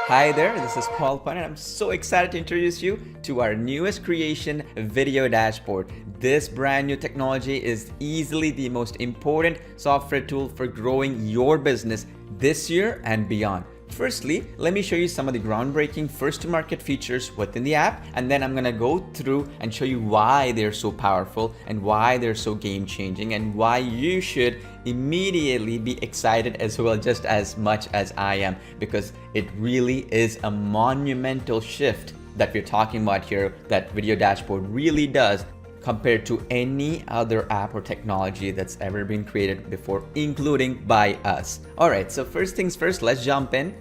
Hi there, this is Ponna, and I'm so excited to introduce you to our newest creation, Video Dashboard. This brand new technology is easily the most important software tool for growing your business this year and beyond. Firstly, let me show you some of the groundbreaking first-to-market features within the app, and then I'm gonna go through and show you why they're so powerful and why they're so game-changing and why you should immediately be excited as well, just as much as I am, because it really is a monumental shift that we're talking about here that Video Dashboard really does compared to any other app or technology that's ever been created before, including by us. All right, so first things first, let's jump in.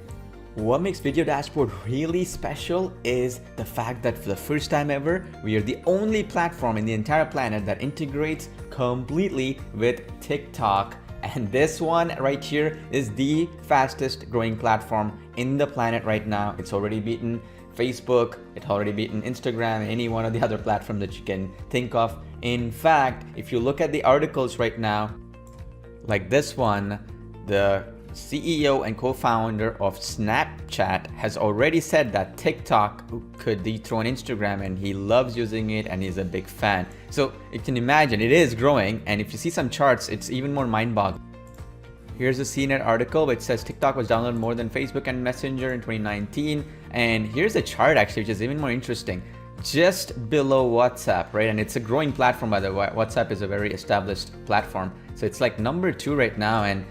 What makes Video Dashboard really special is the fact that for the first time ever, we are the only platform in the entire planet that integrates completely with TikTok. And this one right here is the fastest growing platform in the planet right now. It's already beaten Facebook, it's already beaten Instagram, any one of the other platforms that you can think of. In fact, if you look at the articles right now, like this one, the CEO and co-founder of Snapchat has already said that TikTok could dethrone Instagram, and he loves using it and he's a big fan. So you can imagine it is growing, and if you see some charts, it's even more mind-boggling. Here's a CNET article which says TikTok was downloaded more than Facebook and Messenger in 2019. And here's a chart actually, which is even more interesting. Just below WhatsApp, right? And it's a growing platform, by the way. WhatsApp is a very established platform. So it's like number 2 right now. And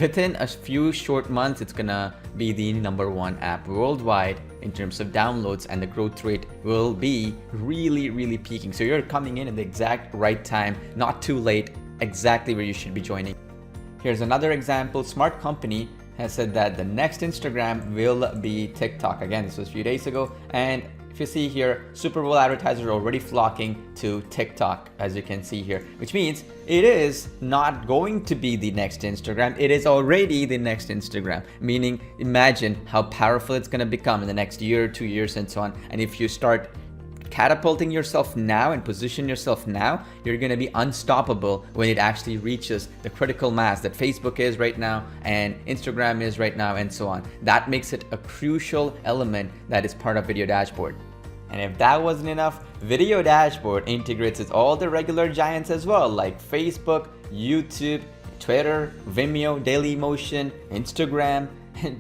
within a few short months, it's gonna be the number 1 app worldwide in terms of downloads, and the growth rate will be really peaking. So you're coming in at the exact right time, not too late, exactly where you should be joining. Here's another example. Smart Company has said that the next Instagram will be TikTok. Again, this was a few days ago. And if you see here, Super Bowl advertisers are already flocking to TikTok, as you can see here, which means it is not going to be the next Instagram. It is already the next Instagram, meaning imagine how powerful it's going to become in the next year, 2 years, and so on. And if you start catapulting yourself now and position yourself now, you're going to be unstoppable when it actually reaches the critical mass that Facebook is right now and Instagram is right now, and so on. That makes it a crucial element that is part of Video Dashboard. And if that wasn't enough, Video Dashboard integrates with all the regular giants as well, like Facebook, YouTube, Twitter, Vimeo, Dailymotion, Instagram,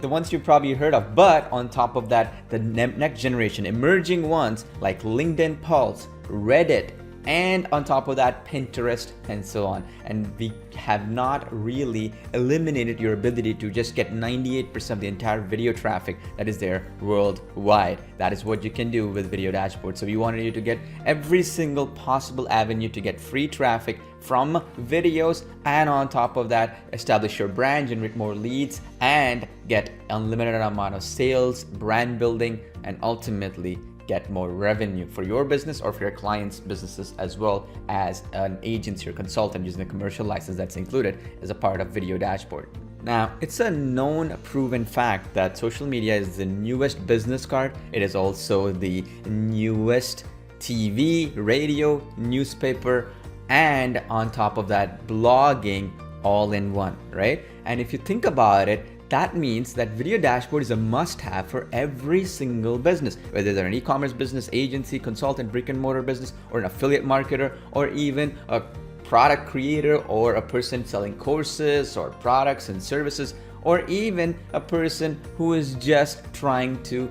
the ones you've probably heard of. But on top of that, the next generation emerging ones like LinkedIn Pulse, Reddit, and on top of that, Pinterest, and so on. And we have not really eliminated your ability to just get 98% of the entire video traffic that is there worldwide. That is what you can do with Video Dashboard. So we wanted you to get every single possible avenue to get free traffic from videos, and on top of that, establish your brand, generate more leads, and get unlimited amount of sales, brand building, and ultimately get more revenue for your business or for your clients' businesses, as well as an agency or consultant using a commercial license that's included as a part of Video Dashboard. Now, it's a known, proven fact that social media is the newest business card. It is also the newest TV, radio, newspaper, and on top of that, blogging all in one, right? And if you think about it, that means that Video Dashboard is a must-have for every single business, whether they're an e-commerce business, agency, consultant, brick and mortar business, or an affiliate marketer, or even a product creator, or a person selling courses or products and services, or even a person who is just trying to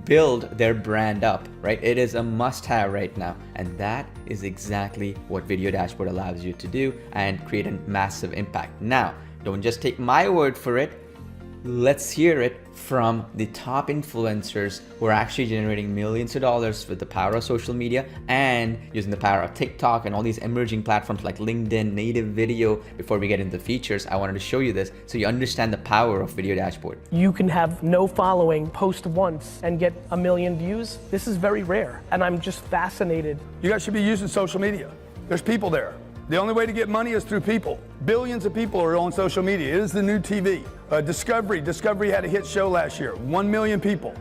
build their brand up, right? It is a must-have right now, and that is exactly what Video Dashboard allows you to do and create a massive impact. Now, don't just take my word for it. Let's hear it from the top influencers who are actually generating millions of dollars with the power of social media and using the power of TikTok and all these emerging platforms like LinkedIn, native video. Before we get into the features, I wanted to show you this so you understand the power of Video Dashboard. You can have no following, post once, and get 1 million views. This is very rare, and I'm just fascinated. You guys should be using social media. There's people there. The only way to get money is through people. Billions of people are on social media. It is the new TV. Discovery had a hit show last year. 1 million people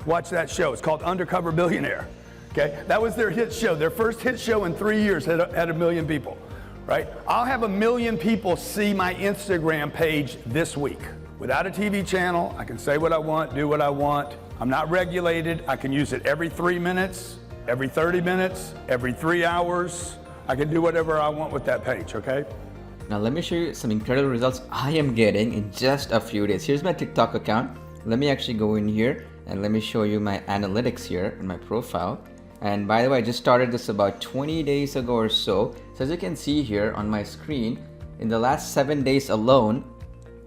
watched that show. It's called Undercover Billionaire. Okay, that was their hit show. Their first hit show in 3 years had 1 million people, right? I'll have 1 million people see my Instagram page this week. Without a TV channel, I can say what I want, do what I want. I'm not regulated. I can use it every 3 minutes, every 30 minutes, every 3 hours. I can do whatever I want with that page, okay? Now let me show you some incredible results I am getting in just a few days. Here's my TikTok account. Let me actually go in here and let me show you my analytics here in my profile. And by the way, I just started this about 20 days ago or so. So as you can see here on my screen, in the last 7 days alone,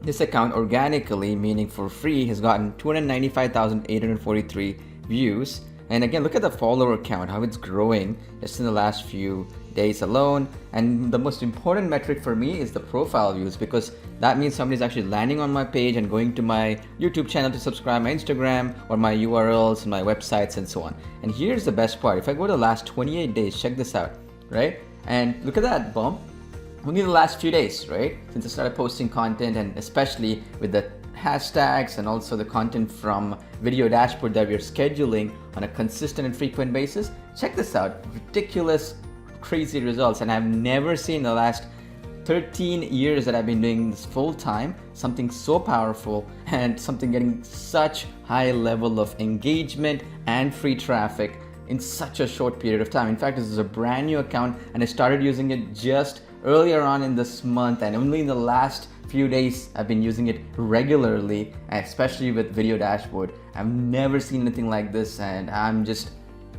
this account organically, meaning for free, has gotten 295,843 views. And again, look at the follower count, how it's growing just in the last few days alone. And the most important metric for me is the profile views, because that means somebody's actually landing on my page and going to my YouTube channel to subscribe, my Instagram, or my URLs and my websites and so on. And here's the best part. If I go to the last 28 days, check this out, right? And look at that bump. Only the last few days, right? Since I started posting content, and especially with the hashtags and also the content from Video Dashboard that we're scheduling on a consistent and frequent basis. Check this out, ridiculous, crazy results. And I've never seen in the last 13 years that I've been doing this full time, something so powerful and something getting such high level of engagement and free traffic in such a short period of time. In fact, this is a brand new account and I started using it just earlier on in this month, and only in the last few days I've been using it regularly, especially with Video Dashboard. I've never seen anything like this and I'm just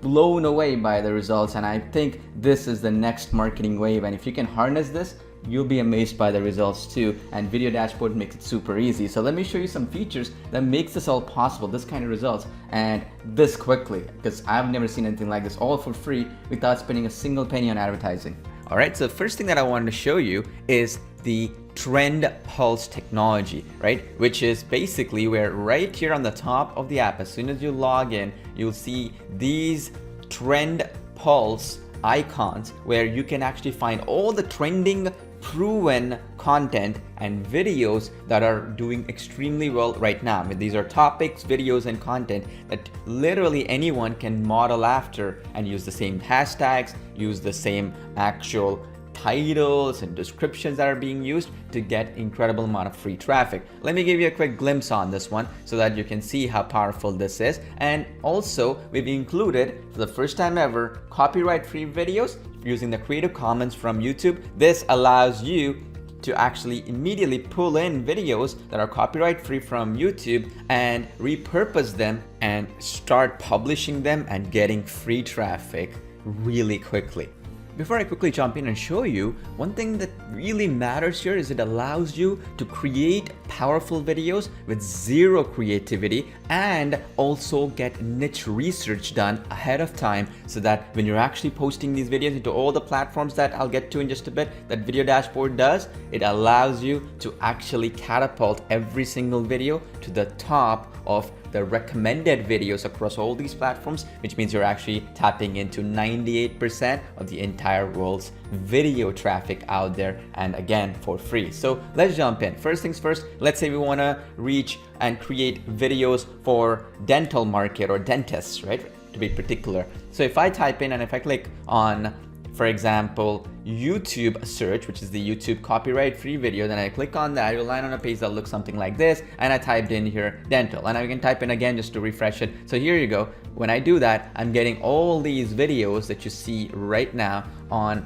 blown away by the results, and I think this is the next marketing wave, and if you can harness this, you'll be amazed by the results too. And Video Dashboard makes it super easy. So let me show you some features that makes this all possible, this kind of results, and this quickly, because I've never seen anything like this, all for free without spending a single penny on advertising. All right, so the first thing that I wanted to show you is the Trend Pulse technology, right? Which is basically where right here on the top of the app, as soon as you log in, you'll see these Trend Pulse icons where you can actually find all the trending, proven content and videos that are doing extremely well right now. I mean, these are topics, videos, and content that literally anyone can model after and use the same hashtags, use the same actual titles and descriptions that are being used to get incredible amount of free traffic. Let me give you a quick glimpse on this one so that you can see how powerful this is. And also we've included, for the first time ever, copyright free videos using the Creative Commons from YouTube. This allows you to actually immediately pull in videos that are copyright free from YouTube and repurpose them and start publishing them and getting free traffic really quickly. Before I quickly jump in and show you, one thing that really matters here is it allows you to create powerful videos with zero creativity and also get niche research done ahead of time, so that when you're actually posting these videos into all the platforms that I'll get to in just a bit, that Video Dashboard does, it allows you to actually catapult every single video to the top of the recommended videos across all these platforms, which means you're actually tapping into 98% of the entire world's video traffic out there, and again for free. So let's jump in. First things first, let's say we want to reach and create videos for dental market or dentists, right, to be particular. So if I type in and if I click on, for example, YouTube search, which is the YouTube copyright free video, then I click on that, you'll land on a page that looks something like this, and I typed in here dental, and I can type in again just to refresh it. So here you go. When I do that, I'm getting all these videos that you see right now on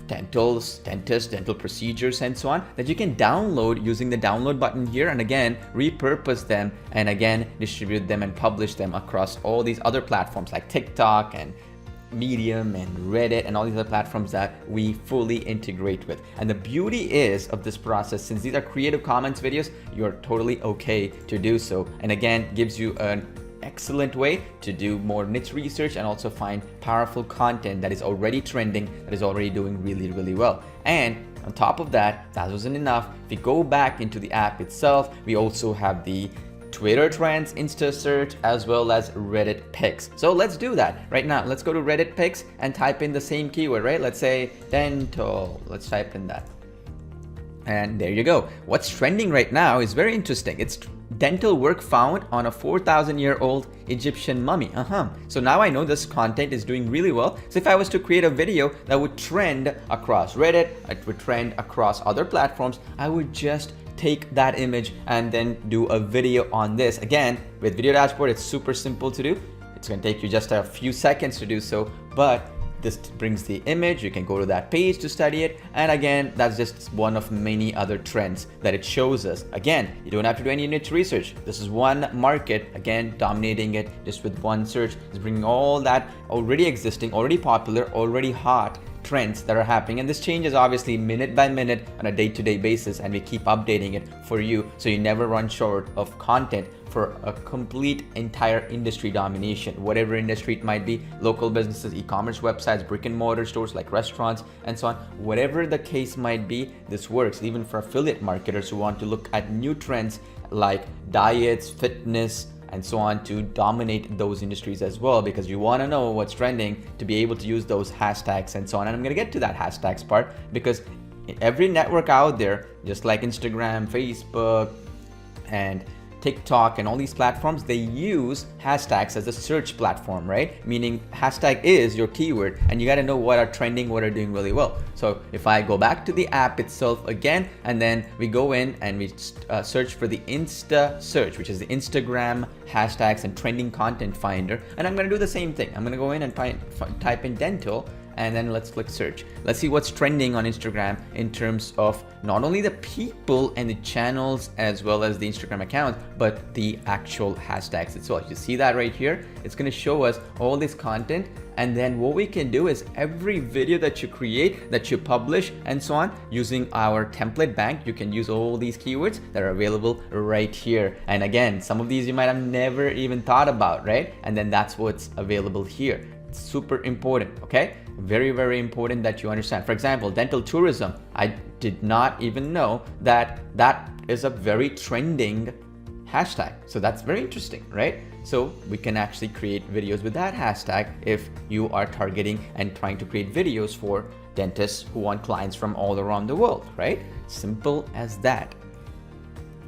dentists, dental procedures, and so on, that you can download using the download button here, and again repurpose them and again distribute them and publish them across all these other platforms like TikTok and Medium and Reddit and all these other platforms that we fully integrate with. And the beauty is of this process, since these are Creative Commons videos, you're totally okay to do so, and again gives you an excellent way to do more niche research and also find powerful content that is already trending, that is already doing really well. And on top of that, that wasn't enough. If we go back into the app itself, we also have the Twitter trends, Insta search, as well as Reddit picks. So let's do that right now. Let's go to Reddit picks and type in the same keyword, right? Let's say dental. Let's type in that. And there you go. What's trending right now is very interesting. It's dental work found on a 4,000-year-old Egyptian mummy. So now I know this content is doing really well. So if I was to create a video that would trend across Reddit, it would trend across other platforms, I would just take that image and then do a video on this. Again, with Video Dashboard, it's super simple to do. It's going to take you just a few seconds to do so, but this brings the image. You can go to that page to study it. And again, that's just one of many other trends that it shows us. Again, you don't have to do any niche research. This is one market, again, dominating it just with one search. It's bringing all that already existing, already popular, already hot trends that are happening, and this changes obviously minute by minute on a day-to-day basis, and we keep updating it for you so you never run short of content for a complete entire industry domination, whatever industry it might be, local businesses, e-commerce websites, brick and mortar stores like restaurants and so on. Whatever the case might be, this works even for affiliate marketers who want to look at new trends like diets, fitness, and so on, to dominate those industries as well, because you want to know what's trending to be able to use those hashtags and so on. And I'm going to get to that hashtags part, because every network out there, just like Instagram, Facebook, and TikTok and all these platforms, they use hashtags as a search platform, right? Meaning hashtag is your keyword, and you got to know what are trending, what are doing really well. So if I go back to the app itself again, and then we go in and we search for the Insta search, which is the Instagram hashtags and trending content finder. And I'm going to do the same thing. I'm going to go in and type in dental, and then let's click search. Let's see what's trending on Instagram in terms of not only the people and the channels as well as the Instagram account, but the actual hashtags itself. You see that right here? It's going to show us all this content. And then what we can do is every video that you create, that you publish and so on, using our template bank, you can use all these keywords that are available right here. And again, some of these you might have never even thought about, right? And then that's what's available here. It's super important, okay? Very, very important that you understand. For example, dental tourism. I did not even know that that is a very trending hashtag. So that's very interesting, right? So we can actually create videos with that hashtag if you are targeting and trying to create videos for dentists who want clients from all around the world, right? Simple as that.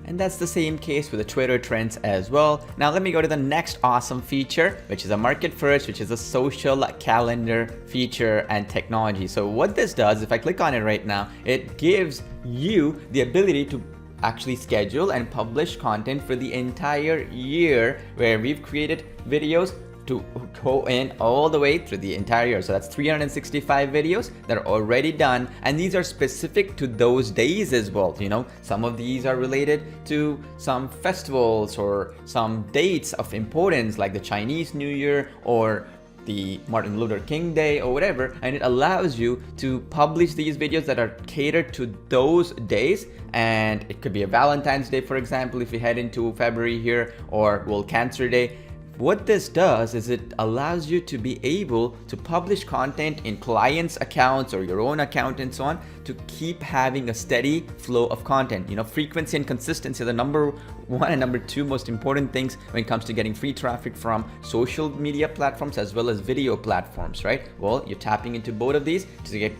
And that's the same case with the Twitter trends as well. Now let me go to the next awesome feature, which is a market first, which is a social calendar feature and technology. So what this does, if I click on it right now, it gives you the ability to actually schedule and publish content for the entire year, where we've created videos to go in all the way through the entire year. So that's 365 videos that are already done, and these are specific to those days as well. You know, some of these are related to some festivals or some dates of importance, like the Chinese New Year or the Martin Luther King Day or whatever, and it allows you to publish these videos that are catered to those days. And it could be a Valentine's Day, for example, if you head into February here, or World Cancer Day. What this does is it allows you to be able to publish content in clients' accounts or your own account and so on, to keep having a steady flow of content. You know, frequency and consistency are the number one and number two most important things when it comes to getting free traffic from social media platforms as well as video platforms, right? Well, you're tapping into both of these to get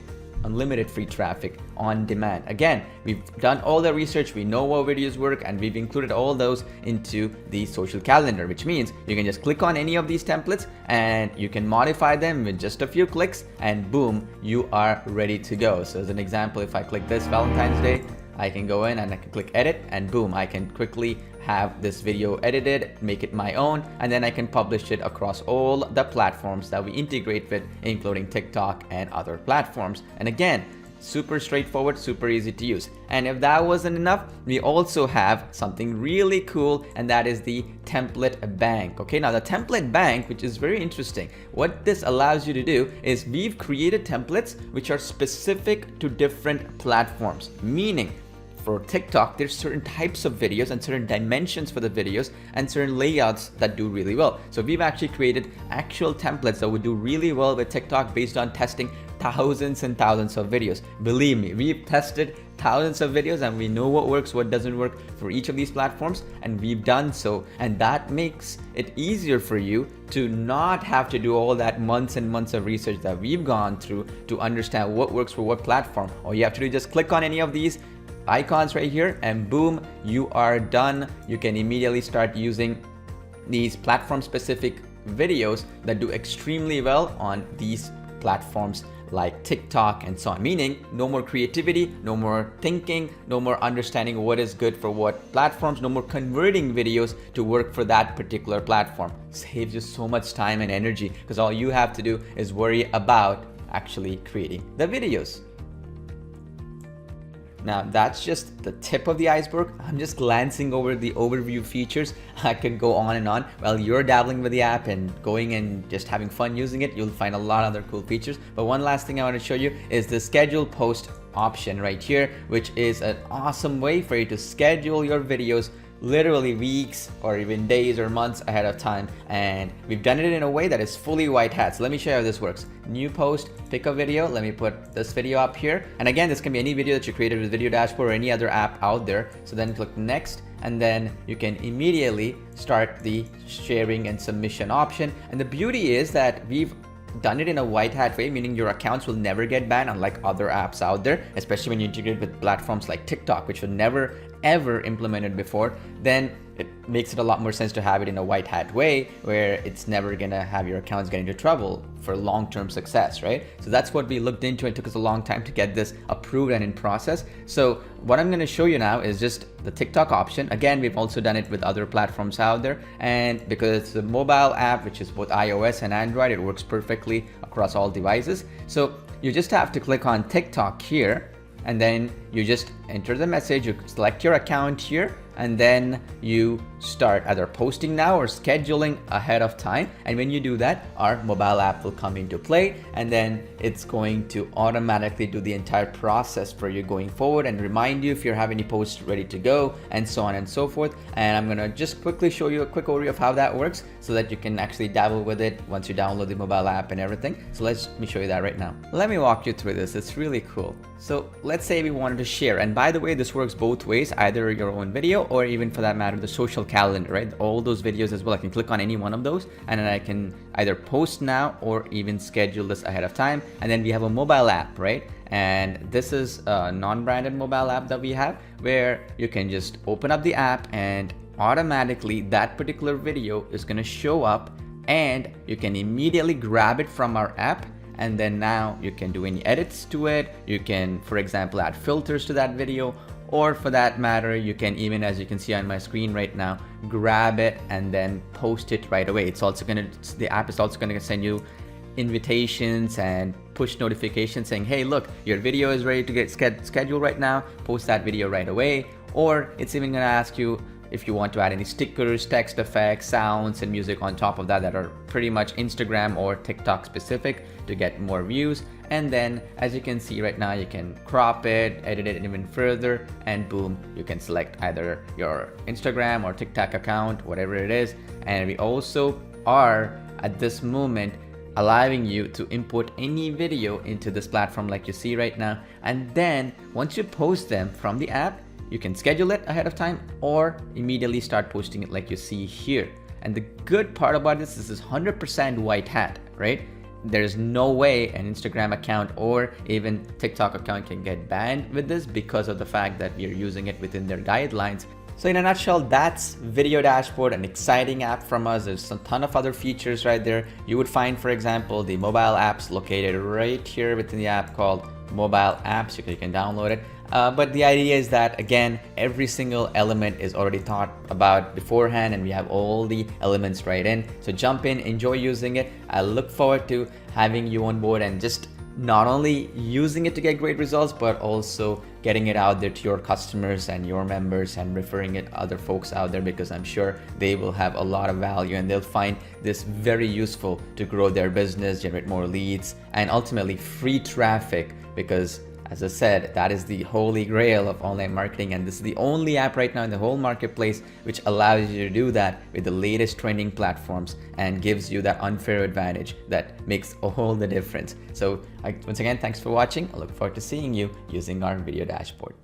unlimited free traffic on demand. Again, we've done all the research, we know what videos work, and we've included all those into the social calendar, which means you can just click on any of these templates and you can modify them with just a few clicks, and boom, you are ready to go. So as an example, if I click this Valentine's Day, I can go in and I can click edit, and boom, I can quickly have this video edited, make it my own, and then I can publish it across all the platforms that we integrate with, including TikTok and other platforms. And again, super straightforward, super easy to use. And if that wasn't enough, we also have something really cool, and that is the template bank. Okay, now the template bank, which is very interesting, what this allows you to do is we've created templates which are specific to different platforms. Meaning, for TikTok, there's certain types of videos and certain dimensions for the videos and certain layouts that do really well. So we've actually created actual templates that would do really well with TikTok based on testing thousands and thousands of videos. Believe me, we've tested thousands of videos and we know what works, what doesn't work for each of these platforms, and we've done so. And that makes it easier for you to not have to do all that months and months of research that we've gone through to understand what works for what platform. All you have to do is just click on any of these icons right here, and boom, you are done. You can immediately start using these platform specific videos that do extremely well on these platforms like TikTok and so on. Meaning no more creativity, no more thinking, no more understanding what is good for what platforms, no more converting videos to work for that particular platform. Saves you so much time and energy because all you have to do is worry about actually creating the videos. Now that's just the tip of the iceberg. I'm just glancing over the overview features. I could go on and on. While you're dabbling with the app and going and just having fun using it, you'll find a lot of other cool features. But one last thing I want to show you is the schedule post option right here, which is an awesome way for you to schedule your videos literally weeks or even days or months ahead of time. And we've done it in a way that is fully white hat. So let me show you how this works. New post, pick a video. Let me put this video up here. And again, this can be any video that you created with Video Dashboard or any other app out there. So then click next, and then you can immediately start the sharing and submission option. And the beauty is that we've done it in a white hat way, meaning your accounts will never get banned, unlike other apps out there, especially when you integrate with platforms like TikTok, which were never ever implemented before. Then it makes it a lot more sense to have it in a white hat way where it's never gonna have your accounts get into trouble for long-term success, right? So that's what we looked into. It took us a long time to get this approved and in process. So what I'm gonna show you now is just the TikTok option. Again, we've also done it with other platforms out there, and because it's a mobile app, which is both iOS and Android, it works perfectly across all devices. So you just have to click on TikTok here, and then you just enter the message, you select your account here, and then you start either posting now or scheduling ahead of time. And when you do that, our mobile app will come into play, and then it's going to automatically do the entire process for you going forward and remind you if you have any posts ready to go, and so on and so forth. And I'm gonna just quickly show you a quick overview of how that works so that you can actually dabble with it once you download the mobile app and everything. So let me show you that right now. Let me walk you through this. It's really cool. So let's say we wanted to share, and by the way, this works both ways, either your own video or even for that matter the social calendar, right? All those videos as well. I can click on any one of those and then I can either post now or even schedule this ahead of time. And then we have a mobile app, right? And this is a non-branded mobile app that we have where you can just open up the app and automatically that particular video is going to show up, and you can immediately grab it from our app. And then now you can do any edits to it. You can, for example, add filters to that video, or for that matter, you can even, as you can see on my screen right now, grab it and then post it right away. It's also gonna, the app is also gonna send you invitations and push notifications saying, hey, look, your video is ready to get scheduled right now, post that video right away. Or it's even gonna ask you if you want to add any stickers, text effects, sounds, and music on top of that that are pretty much Instagram or TikTok specific to get more views. And then as you can see right now, you can crop it, edit it even further, and boom, you can select either your Instagram or TikTok account, whatever it is. And we also are at this moment allowing you to import any video into this platform like you see right now. And then once you post them from the app, you can schedule it ahead of time or immediately start posting it like you see here. And the good part about this is 100% white hat, right? There's no way an Instagram account or even TikTok account can get banned with this because of the fact that we are using it within their guidelines. So in a nutshell, that's Video Dashboard, an exciting app from us. There's a ton of other features right there. You would find, for example, the mobile apps located right here within the app called Mobile Apps. You can download it. But the idea is that, again, every single element is already thought about beforehand, and we have all the elements right in. So jump in, enjoy using it. I look forward to having you on board and just not only using it to get great results, but also getting it out there to your customers and your members and referring it to other folks out there, because I'm sure they will have a lot of value and they'll find this very useful to grow their business, generate more leads, and ultimately free traffic, because as I said, that is the holy grail of online marketing, and this is the only app right now in the whole marketplace which allows you to do that with the latest trending platforms and gives you that unfair advantage that makes all the difference. So once again, thanks for watching. I look forward to seeing you using our Video Dashboard.